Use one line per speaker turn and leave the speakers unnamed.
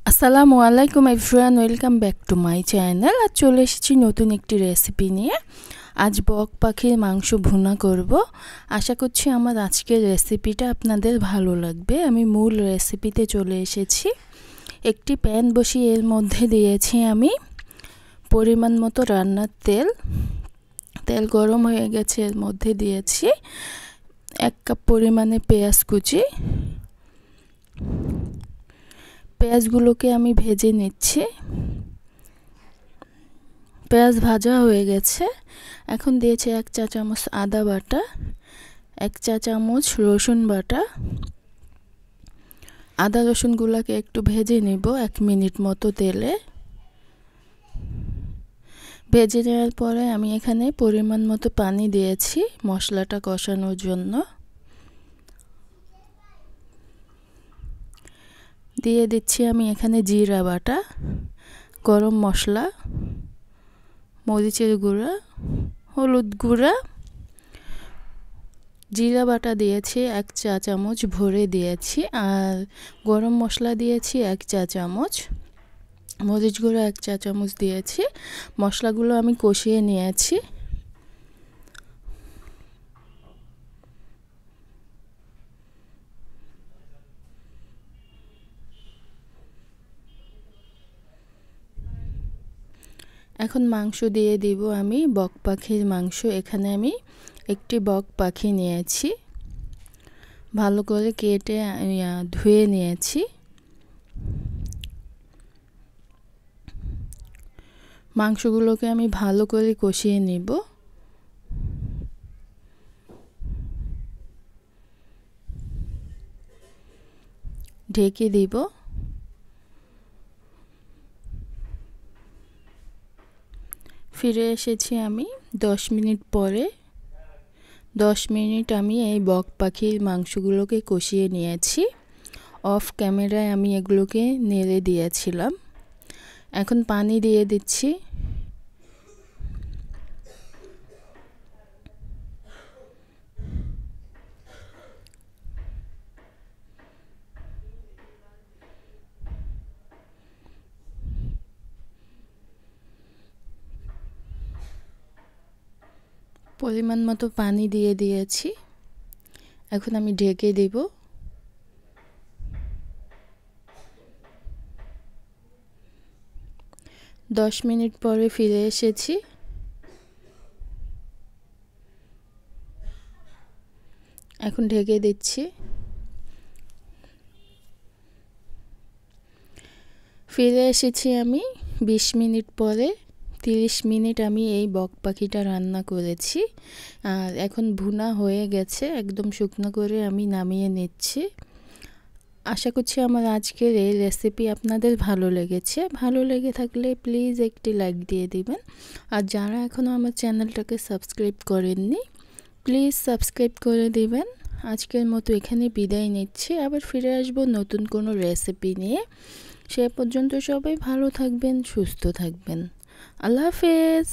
আসসালামু আলাইকুম everyone, welcome back to my channel. আজ চলে এসেছি নতুন একটি রেসিপি নিয়ে। আজ বক পাখির মাংস ভুনা করব। আশা করছি আমার আজকের রেসিপিটা আপনাদের ভালো লাগবে। আমি মূল রেসিপিতে চলে এসেছি। একটি প্যান বসিয়ে এর মধ্যে দিয়েছি আমি পরিমাণ মতো রান্নার তেল। তেল গরম হয়ে গেছে, এর মধ্যে দিয়েছি 1 কাপ পরিমাণে পেঁয়াজ কুচি। পেঁয়াজগুলোকে আমি ভেজে নিচ্ছি। পেঁয়াজ ভাজা হয়ে গেছে। এখন দিয়েছি 1 চা চামচ আদা বাটা, 1 চা চামচ রসুন বাটা। আদা রসুনগুলোকে একটু ভেজে নেব 1 মিনিট মতো তেলে। ভেজে নেওয়ার পরে আমি এখানে পরিমাণ মতো পানি দিয়েছি মশলাটা কষানোর জন্য। দিয়ে দিচ্ছি আমি এখানে জিরা বাটা, গরম মশলা, মরিচের গুঁড়া, হলুদ গুঁড়া। জিরা বাটা দিয়েছি 1 চা চামচ ভরে দিয়েছি, আর গরম মশলা দিয়েছি 1 চা চামচ, মরিচ গুঁড়া 1 চা চামচ দিয়েছি। মশলাগুলো আমি কষিয়ে নিয়েছি। এখন মাংস দিয়ে দিব আমি বক পাখির মাংস। এখানে আমি একটি বক পাখি নিয়েছি, ভালো করে কেটে ধুয়ে নিয়েছি। মাংসগুলোকে আমি ভালো করে কষিয়ে নিব। ঢেকে দিব। ফিরে এসেছি আমি 10 মিনিট পরে। 10 মিনিট আমি এই বক পাখির মাংসগুলোকে কষিয়ে নিয়েছি। অফ ক্যামেরায় আমি এগুলোকে নেড়ে দিয়েছিলাম। এখন পানি দিয়ে দিচ্ছি। পরিমাণ মতো পানি দিয়ে দিয়েছি। এখন আমি ঢেকে দেব। দশ মিনিট পরে ফিরে এসেছি। এখন ঢেকে দিচ্ছি। ফিরে এসেছি আমি 20 মিনিট পরে। 30 মিনিট আমি এই বক পাখিটা রান্না করেছি, আর এখন ভুনা হয়ে গেছে। একদম শুকনো করে আমি নামিয়ে নিচ্ছি। আশা করছি আমার আজকের এই রেসিপি আপনাদের ভালো লেগেছে। ভালো লেগে থাকলে প্লিজ একটি লাইক দিয়ে দিবেন। আর যারা এখনও আমার চ্যানেলটাকে সাবস্ক্রাইব করেননি, প্লিজ সাবস্ক্রাইব করে দিবেন। আজকের মতো এখানে বিদায় নিচ্ছি। আবার ফিরে আসবো নতুন কোনো রেসিপি নিয়ে। সে পর্যন্ত সবাই ভালো থাকবেন, সুস্থ থাকবেন। আল্লাহ হাফেজ।